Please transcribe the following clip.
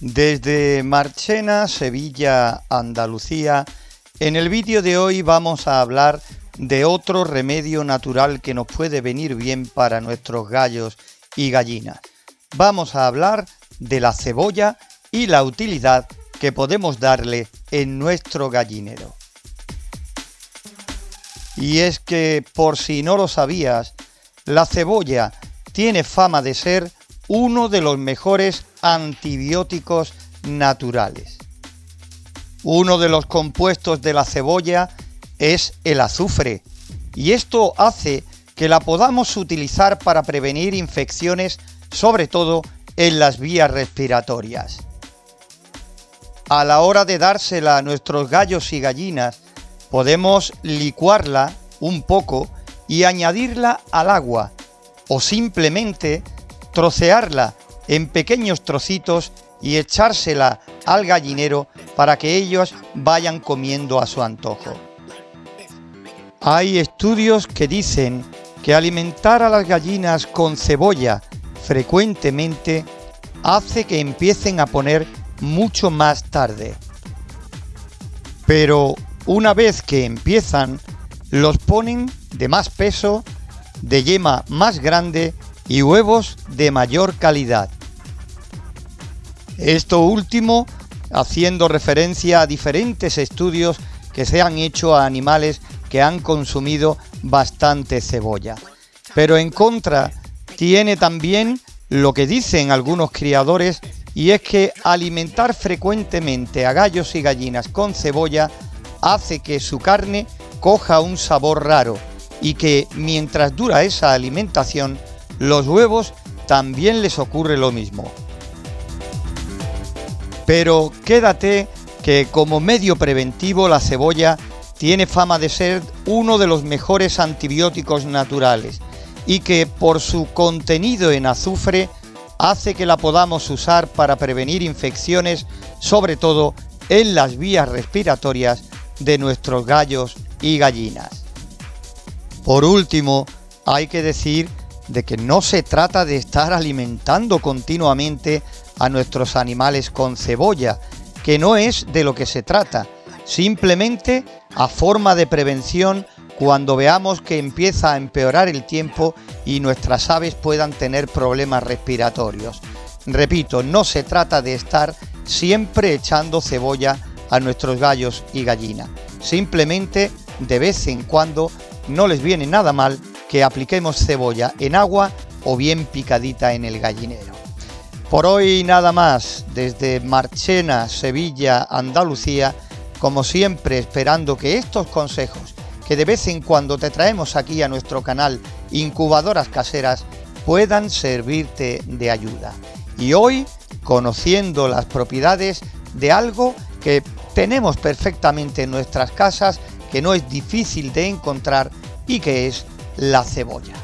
Desde Marchena, Sevilla, Andalucía, en el vídeo de hoy vamos a hablar de otro remedio natural que nos puede venir bien para nuestros gallos y gallinas. Vamos a hablar de la cebolla y la utilidad que podemos darle en nuestro gallinero. Y es que, por si no lo sabías, la cebolla tiene fama de ser uno de los mejores antibióticos naturales. Uno de los compuestos de la cebolla es el azufre, y esto hace que la podamos utilizar para prevenir infecciones, sobre todo en las vías respiratorias. A la hora de dársela a nuestros gallos y gallinas, podemos licuarla un poco y añadirla al agua, o simplemente trocearla en pequeños trocitos y echársela al gallinero para que ellos vayan comiendo a su antojo. Hay estudios que dicen que alimentar a las gallinas con cebolla frecuentemente hace que empiecen a poner mucho más tarde. Pero una vez que empiezan, los ponen de más peso, de yema más grande y huevos de mayor calidad. Esto último haciendo referencia a diferentes estudios que se han hecho a animales que han consumido bastante cebolla. Pero en contra tiene también lo que dicen algunos criadores, y es que alimentar frecuentemente a gallos y gallinas con cebolla hace que su carne coja un sabor raro y que mientras dura esa alimentación, los huevos también les ocurre lo mismo. Pero quédate que como medio preventivo la cebolla tiene fama de ser uno de los mejores antibióticos naturales y que por su contenido en azufre hace que la podamos usar para prevenir infecciones, sobre todo en las vías respiratorias de nuestros gallos y gallinas. Por último, hay que decir de que no se trata de estar alimentando continuamente a nuestros animales con cebolla, que no es de lo que se trata, simplemente a forma de prevención cuando veamos que empieza a empeorar el tiempo y nuestras aves puedan tener problemas respiratorios. Repito, no se trata de estar siempre echando cebolla a nuestros gallos y gallinas, simplemente de vez en cuando no les viene nada mal que apliquemos cebolla en agua o bien picadita en el gallinero. Por hoy nada más, desde Marchena, Sevilla, Andalucía, como siempre esperando que estos consejos que de vez en cuando te traemos aquí a nuestro canal Incubadoras Caseras puedan servirte de ayuda. Y hoy conociendo las propiedades de algo que tenemos perfectamente en nuestras casas, que no es difícil de encontrar y que es la cebolla.